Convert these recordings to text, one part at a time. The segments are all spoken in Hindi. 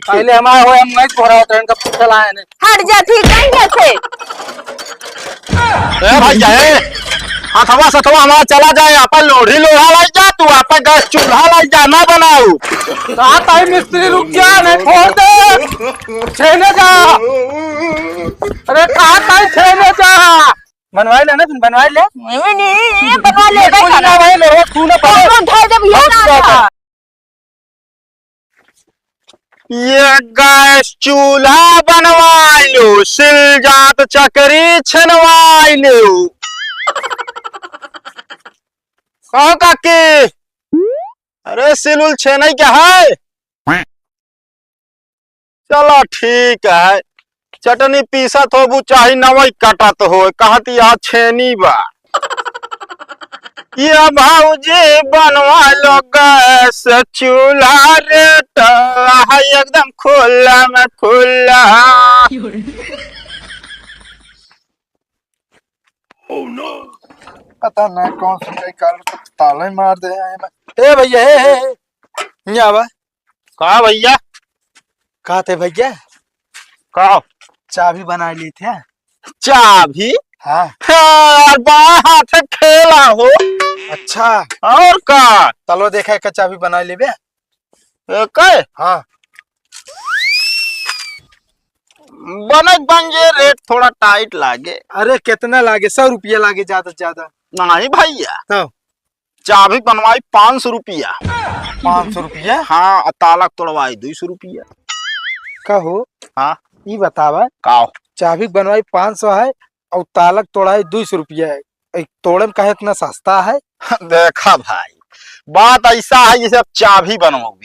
पहले हमारा हो हम नहीं थोड़ा होता इनका पूछल आए ने हट जा ठीक नहीं जैसे ए भैया ए हथवा सथवा हमारा चला जाए अपन लोढ़ी लोहा लाई जा तू अपन गैस चूल्हा लाई जा ना बनाऊ कहा ताई मिस्त्री रुक जा नहीं छोड़ दे छेने जा अरे कहा ताई छेने जा बनवाई ले ना तुम बनवाई ले नहीं बनवा ले कुछ ना भाई ले तू ना उठा जब ये ना था ये गैस चूल्हा बनवाई लो सिल जात चकरी छनवाई लो कहो काकी अरे सिलुल छेनई क्या है चलो ठीक है चटनी पीसत हो चाहे नवई कटत हो कहती यहाँ छेनी बा ये भाऊजी बनवा लो गैस चूल्हा रेट एकदम खुला में खुला पता नहीं कौन सी कई काल ताला ही मार दे ए भैया ए यहाँ बा कहा भैया कहा थे भैया कहा चाबी बना ली थे चाबी हाँ यार बाएं हाथ खेला हो अच्छा और का चलो देखा एक चाबी बना ली बे एक हाँ बन जे रेट थोड़ा टाइट लागे अरे कितना लागे 100 रुपया लागे ज्यादा से ज्यादा नहीं भैया तो चाबी बनवाई 500 रुपया 500 रुपया हाँ ताला तोड़वाई 200 रुपया कहो हाँ ये बतावा काओ चाबी बनवाई 500 है और तालक तोड़ाई 200 रुपया है एक तोड़े में कहे इतना सस्ता है देखा भाई बात ऐसा है जैसे अब चाबी बनवाओ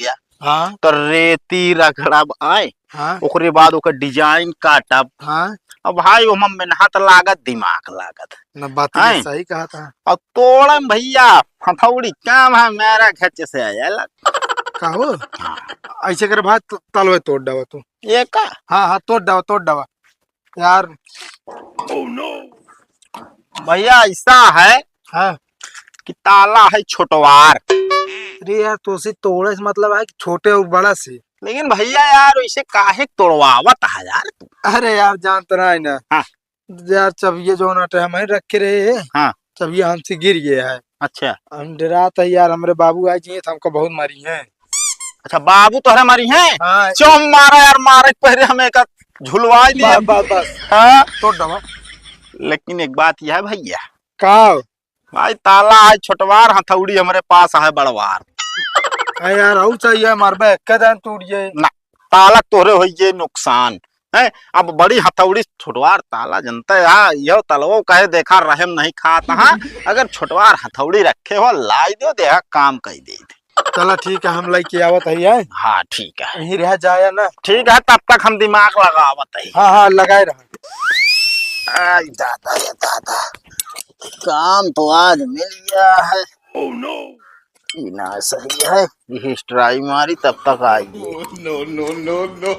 हाँ तो रेती रगड़ब आए हाँ ओकरे बाद ओकर डिजाइन काटब हाँ अब भाई ओमा मेहनत लागत दिमाग लागत न बात हैं? सही कहा था और तोड़े में भैया हथौड़ी काम है मेरा घर से आ जाएगा कहो ऐसे कर भाई तलवे तोड़ डावा तू ये का हाँ हाँ तोड़ डावा यार भैया ऐसा है हाँ कि ताला है छोटवार अरे यार तो से तोड़े से मतलब है कि छोटे और बड़ा से लेकिन भैया यार वैसे काहे तोड़वावत है यार तू अरे यार जानते ना है ना हाँ। यार चबिये जो नाटे हमें रखे रहे है हाँ। चबिये हमसे गिर गया है अच्छा हम डरा था यार हमारे बाबू आए जी तो हमको बहुत मारी है अच्छा बाबू तोहरे मारी है हाँ चम मारा यार मारे पहले हमें का झुलवाई दिया बस हाँ तोड़ डावा लेकिन एक बात यह है भैया का भाई ताला है छोटवार हथौड़ी हमारे पास है बड़वार यार और चाहिए मारबे कदम टूट जाए ना ताला तोहरे हो ये नुकसान है अब बड़ी हथौड़ी छोटवार ताला जनता है यह तलवो कहे देखा रहम नहीं खाता हाँ अगर छोटवार हथौड़ी रखे हो लाई दो देखा काम कही दे चला ठीक है हम लेके आवत है हाँ ठीक है यही रह जाए ना ठीक है तब तक हम दिमाग लगावत है हाँ हाँ लगाए रहा आई दादा ये दादा काम तो आज मिल गया है ओह नो ना सही है हिस्ट्राई मारी तब तक आएगी नो नो नो नो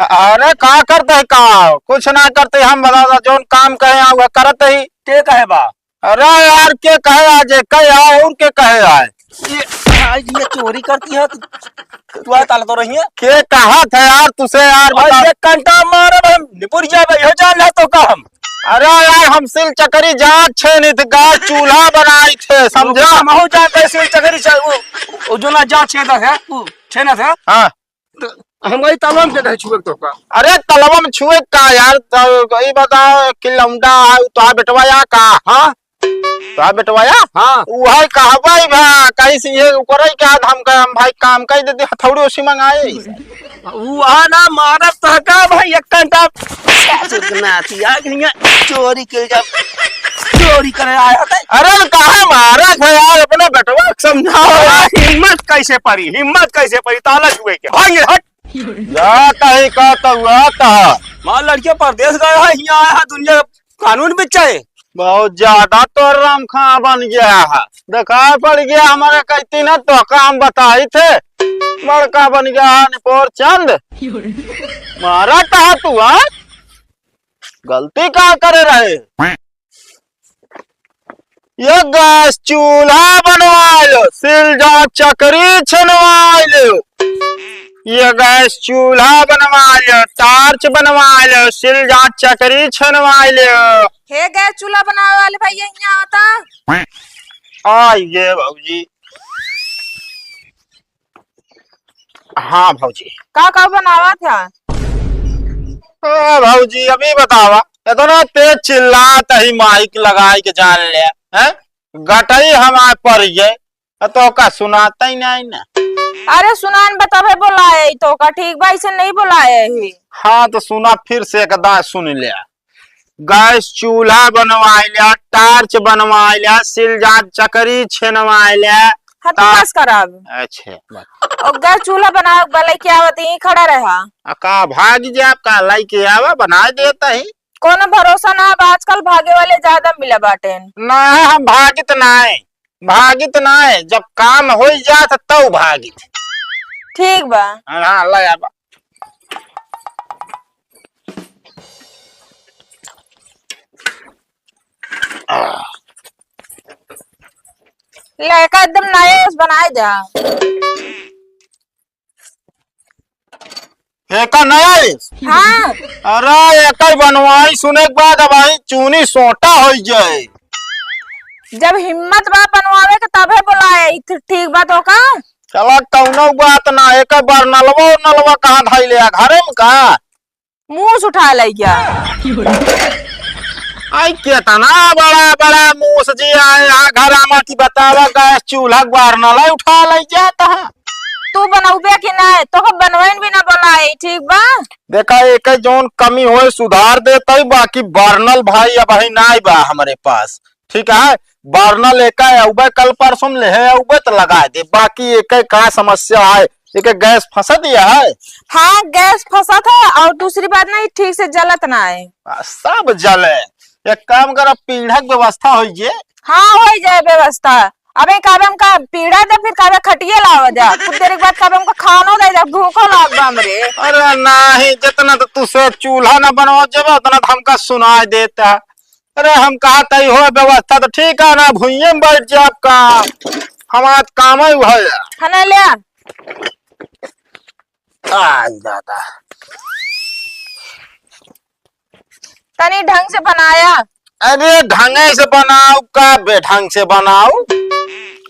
अरे का करते है का कुछ ना करते हम बता जोन काम कहे वह करते ही के कहे बा अरे यार के कहे आज कहे आए और के कहे आए ये चोरी करती है तू आ ताला तो रही है के कहा था यार तुसे यार बता एक घंटा मारे हम निपुर जाए हो जान है तो काम अरे यार हम सिल चकरी जात छे नहीं थे गैस चूल्हा बनाई थे समझा हम हो जाते सिल चकरी वो जो ना जा छेदा है तू छेना था हाँ हम गई तमाम के छुए तो का अरे तलवा में छुए का यार ये बताओ कि लौंडा है तो बेटवाया का हाँ तो बेटवाया हाँ वही कहबाई भा कहीं से ये करे क्या हम भाई काम कही देते हथौड़ी उसी मंगाए वो ना मारत तो का भाई एक घंटा चोरी के जब चोरी करे आया था अरे कहा मारा था यार अपने बेटवा समझाओ हिम्मत कैसे पड़ी ताला छुए के भागे हट जाता ही कहता हुआ था मां लड़के परदेश गए है यहाँ आया है दुनिया कानून बिचाए बहुत ज्यादा तो राम खां बन गया है दिखाई पड़ गया हमारे कहती ना तो काम बताई थे लड़का बन गया है निपोर चंद मारा था तू हाँ गलती क्या करे रहे ये गैस चूल्हा बनवा लो, सिलजा चकरी छनवा लो। ये गैस चूल्हा बनवा लो, टार्च बनवा लो, सिलजा चकरी छनवा लो। हे गैस चूल्हा बनावे वाले भैया यहाँ आता। आइए भाजी। हाँ भाजी। का बनावा था? भाजी अभी बतावा, ये तो ना तेज चिल्लात ही माइक लगाई के जान ले हैं, गटई हमारे पर ये तो का सुनाता ही नहीं ना। अरे सुनान बतावे बोलाए तो का ठीक भाई से नहीं बोलाए ही। हाँ तो सुना फिर से एक दांत सुन लिया। गैस चूल्हा बनवा लिया, टार्च बनवा लिया, सिलजा चकरी छनवा लिया। हाँ तो बस कराब। अच्छा और गैस चूल्हा बना वाले क्या होती है खड़ा रहा। का भाग जे आपका लाई के आवा बना देता ही। कोनो भरोसा ना अब आजकल भागे वाले ज्यादा मिला बाटे। ना हम भागित ना है, जब काम हो जात तब भागित। ठीक बा। हाँ ला आबा। लड़का एकदम नए बनाए जा। फेंका नया है? हाँ अरे एक बनवाई सुने के बाद अब आई चूनी सोटा हो जाए। जब हिम्मत बा बनवावे के तबे बुलाए। ठीक बात हो का? चला कौनो बात ना, एक बार नलवा कहाँ धाई ले घरे में का मुंह उठा ले गया। आई केतना बड़ा बड़ा मुंह जी आया घर आमा की बतावा, गैस चूल्हा बार नला उठा ले जाता है। तू बनौबे कि नहीं तो बनवाइन भी ना बनाए। ठीक बा। देखा एक जोन कमी हो सुधार देता, बाकी बर्नल भाई अब ही नहीं बा हमारे पास। ठीक है, बर्नल एक कल परसों ले तो लगा दे, बाकी एक का समस्या है, एक गैस फंसा दिया है। हाँ गैस फंसा था और दूसरी बात नहीं ठीक से जलत ना है। सब जले। एक काम कर पीढ़ा की व्यवस्था हो जे। हाँ हो जाए व्यवस्था। अबे काबम का पीड़ा दे फिर काबे खटिए लावा जा, कुछ देर के बाद काबम का खाना दे जा, भूखो लाग बा हमरे। अरे नहीं, जितना तो तुझसे चूल्हा न बनवा जब उतना तो हमका सुनाई देता। अरे हम कहा तय हो व्यवस्था तो ठीक है ना, भूइये में बैठ जाए आपका, हमारा काम ही है। खाना ले आज दादा तनी ढंग से बनाया। अरे ढंगे से बनाओ का बेढंग से बनाओ,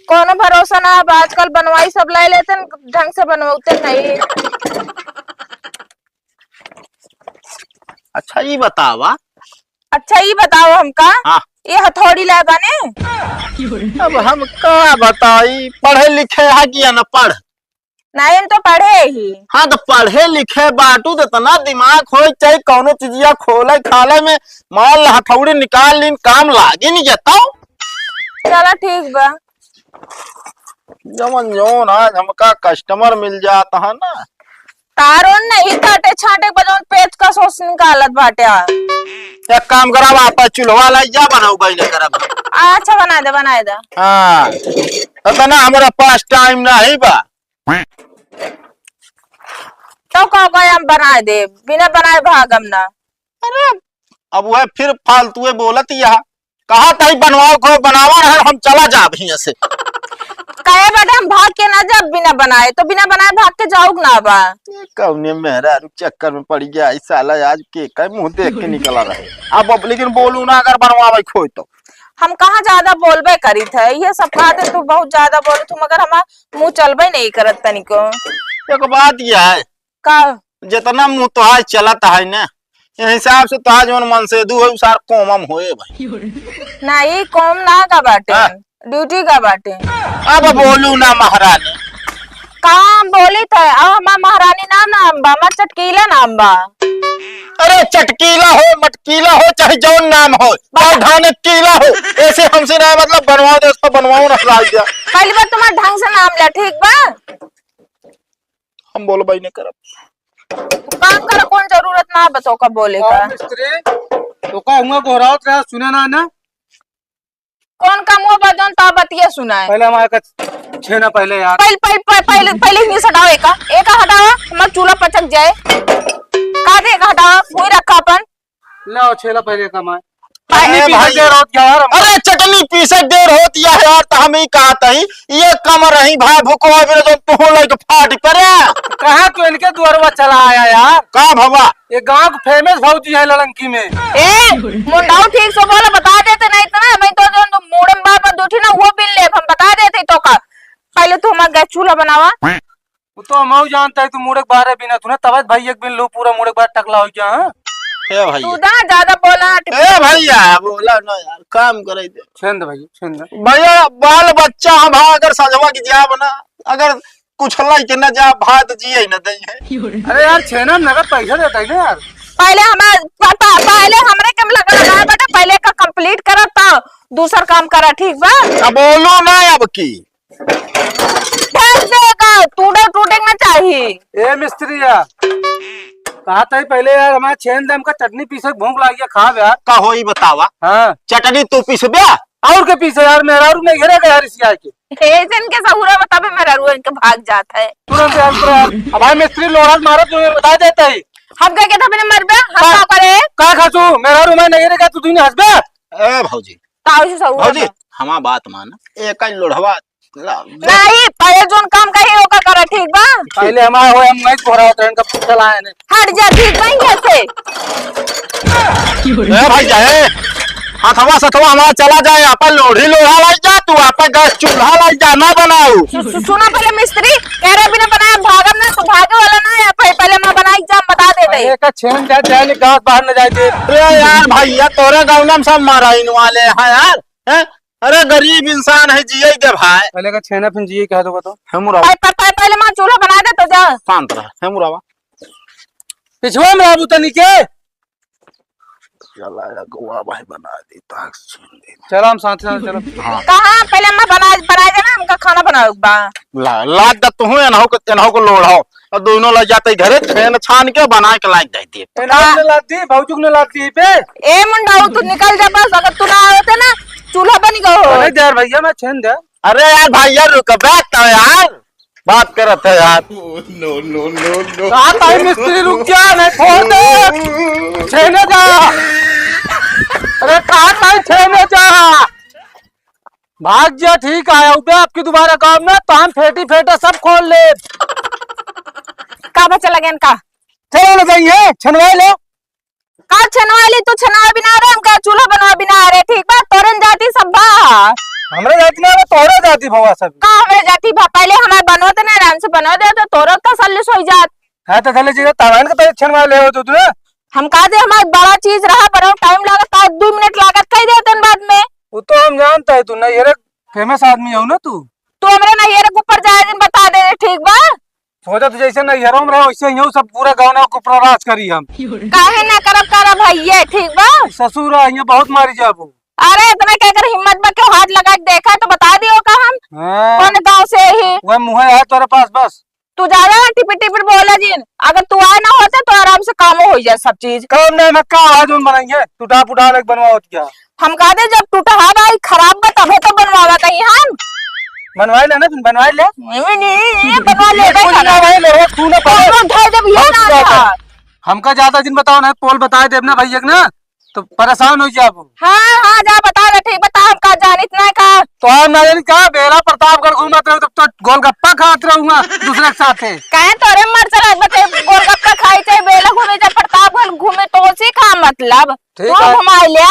कोनो भरोसा ना अब आजकल बनवाई सब ला लेते ढंग से बनवाते नहीं। अच्छा ये बतावा। अच्छा ये बताओ हमका। हाँ। ये हथौड़ी लगाने अब हम का बताई, पढ़े लिखे है कि अनपढ़? नहीं तो पढ़े ही। हाँ तो पढ़े लिखे बाटू तो इतना दिमाग हो चाहे कौनो चीजिया खोले खाले में मान हथौड़ी निकाल लीन काम लागे नहीं जाता। चला ठीक बा। जमन जोन आज हमका कस्टमर मिल जाता है ना, तारों नहीं काटे छाटे बजौन पेच का सोच निकालत बाटे। एक काम करा आप चूल्हा लाई जा बनाऊ गई करब। अच्छा बना दे। हाँ इतना हमारा पास टाइम नहीं बा। तो कहो हम बना दे, बिना बनाए भागम ना। अरे अब वह फिर फालतू बोलत यहाँ कहा था बनवाओ को बनावा रहा, हम चला जा भैया से। कहे बेटा हम भाग के ना जब बिना बनाए तो बिना बनाए भाग के जाऊग ना बा। कौने मेहरा चक्कर में पड़ गया इस साला, आज के मुंह देख के निकला रहे। अब लेकिन बोलू ना अगर बनवावे खोई तो। हम कहाँ ज्यादा बोलबे करी थे, ये सब कहते तू बहुत ज्यादा बोल तू, मगर हम मुंह चलबे नहीं करत तनिको। एक बात यह है का जितना मुंह तोहार चलता है ना, हिसाब से तोहार जो मन से दू है सार कोमम होए भाई। नहीं कौम ना का बाटे, ड्यूटी का बाटे। अब बोलू ना महारानी। कहाँ बोली थे अब हमारा महारानी नाम बा, हमार चटकीला नाम बा। अरे चटकीला हो मटकीला हो चाहे जौन नाम हो, ढाने कीला हो, ऐसे हमसे ना मतलब बनवाओ दे उसको बनवाओ ना दिया। पहली बार तुम्हारा ढंग से नाम ले ठीक बा। हम बोलो भाई नहीं करब। काम कर कौन जरूरत ना बतो का बोले का। मिस्त्री तो का हुआ गोरावत रहा सुने ना कौन काम वो बजन ता बतिया सुनाए। पहले हमारे का छेना पहले यार। पहले नहीं हटाओ एका हटावा, हमारा चूल्हा पचक जाए। का दे एका हटावा, वही रखा अपन। लाओ छेला पहले कमाए। चटनी पीसे भाई। देर होत यार हमको। अरे चटनी पीसे देर होती है यार, तो हम ही कहते ही ये कम रही भाई भूको अभी जो तू लग फाट पड़े। कहाँ तू इनके द्वारवा चला आया यार? का भवा ये गांव के फेमस भौजी है लड़ंकी में। ए मुंडाऊ ठीक से बोला, बता देते नहीं इतना मैं तो जो मूड़न बार पर दूठी ना वो बिल ले हम बता देते तो का। पहले तू हमारा गैस चूल्हा बनावा। वो तो हम जानता है तू मुड़क बारे बिना तूने तब भाई एक बिन लो पूरा मुड़क बार टकला हो गया। हाँ ए भैया, तू ना ज्यादा बोला। ए भैया बोला ना यार, काम करे दे छेंद भाई छेंद। भैया। बाल बच्चा हम अगर सजवा की जा बना, अगर कुछ लाई के न जा भात जिए न दई। अरे यार छेना नगद पैसा देता है ना यार। पहले हमरे कम लगा बेटा, पहले का कंप्लीट करा था दूसरा काम करा, ठीक बा? अब बोलो ना अब की ढंग देगा टूटे ना चाहिए। ए मिस्त्रिया कहा था पहले यार हमारा छेन दम का चटनी पीसे भूख लग गया खा यार। का होई बतावा। हाँ चटनी तू पीसबे और के पीछे यार मेरा रूम नहीं घेरेगा यार इसी आके ऐसन के सहूरा बताबे मेरा रुआ इनके भाग जाता है। तुरंत यार तुरंत। अब भाई मिस्त्री लोड़ा मारा तुम्हें बता देता है। हम क्या कहते अपने मरबे हम क्या करे? का खासू मेरा रूम नहीं घेरेगा तू दुनिया हंसबे। ए भौजी ताऊ से सहूरा भौजी हमार बात मान, एक लोढ़वा नहीं, पहले जोन काम कही ओका करा, ठीक बा? पहले हमारा हो हम नहीं कोरा होता इनका पूछल आए ने। हट जा, ठीक बा कैसे? ए भाई जाए हथवा सथवा हमारा चला जाए, अपन लोढ़ी लोढ़ा लाई जा, तू अपन गैस चूल्हा लाई जा, ना बनाऊ। सुना पहले मिस्त्री कह रहे बिना बनाया भागम ना, तो भागे वाला ना है। पहले मैं बनाई जा बता देते। एक छेन जा जाए गांव बाहर न जाए दे। अरे यार भैया तोरे गाँव में सब माराइन वाले हैं यार। हैं? अरे गरीब इंसान है जिये दे भाई। पहले का छेना फिर जी कह दो बताओ। हेमुरावा पहले मैं चूल्हा बना दे तो जा। शांत रह हेमुरावा। पिछुआ में आबू तनी के चला गोवा भाई बना दी ताक सुन दे। चलो हम साथ साथ चलो। कहाँ पहले मैं बना देना, हमका खाना बनाओ बा। लाद द तू एनहो को लोढ़ाओ और दोनों लग जाते घरे छेन छान के बना के लाद दे दी। इनाम ने लाती भौजुक ने लाती पे। ए मुंडाऊ तू निकल जा बस, अगर तू ना आते ना चूल्हा बनी गो। अरे यार भैया मैं छेन दे। अरे यार भैया रुक बैठ यार, बात करत है यार। नो नो नो नो कहा भाई मिस्त्री रुक जा, नहीं छोड़ दे छेने जा। अरे कहा भाई छेने जा, भाग जा। ठीक आया उबे आपकी दोबारा काम ना तो हम फेटी फेटा सब खोल ले। का बच्चा लगे इनका चलो ना जाइए छनवा लो। का छनवा ली तू, छनवा बिना रहे हमका चूल्हा बनवा बिना रहे, ठीक बा? तोरन जाती सब बा, हमरे जाती ना तोड़े जाती भवा सब। का हमरे जाती बा? पहले हमारे बनवते ना आराम से बनवा दे तो तोरा तसल्ली सोई जात। है तो चले जी तावान का तो छनवा ले हो तू ना। हम कहा दे हमारे बड़ा चीज रहा बनाओ, टाइम लागत 2 मिनट लागत कह देते बाद में। वो तो हम जानता है तू ना ये फेमस आदमी हो ना तू। तू हमरे ना ये ऊपर जाए दिन बता दे, ठीक बा? सोचा तो जैसे नहीं हरोम रहो वैसे यूं सब पूरा गाँव ना को प्रराज करी हम। काहे ना करब भैया, ठीक बा? ससुर यहाँ बहुत मारी जाबू। अरे इतना क्या कर हिम्मत में क्यों हाथ लगा के देखा तो बता दियो का हम कौन गाँव से ही। वह मुँह है तेरे पास बस। तू ज्यादा टिपी टिपी बोला जिन, अगर तू आए ना होते तो आराम से काम हो जाए सब चीज। काम नहीं मक्का आज हम बनाएंगे टूटा फूटा अलग बनवा होत क्या। हम कहा दे जब टूटा है भाई खराब का तभी तो बनवावा कहीं हम बनवाए ले ना तुम बनवाए ले। ये बनवा ले भाई ले तू ना था। हमका ज्यादा दिन बताओ ना पोल बताए देव ना भैया ना तो परेशान हो जाबू। हाँ जा बता दे, ठीक बता। हम का जान इतना का तो हम ना जानी कहा बेला प्रतापगढ़ घूमत रहो तब तो गोलगप्पा खात रहूंगा दूसरे के साथ। कहे तोरे मर चला बते गोलगप्पा खाई चाहे बेला घूमे चाहे प्रतापगढ़ घूमे तो उसी का मतलब तू घुमा लिया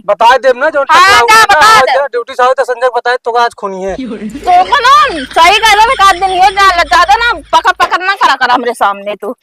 बता देव ना जो ड्यूटी से तो संजय बताए तो आज खूनी है तो सही कह रहा एक आध दिन ये ज्यादा ना पकड़ ना करा कर हमरे सामने तू।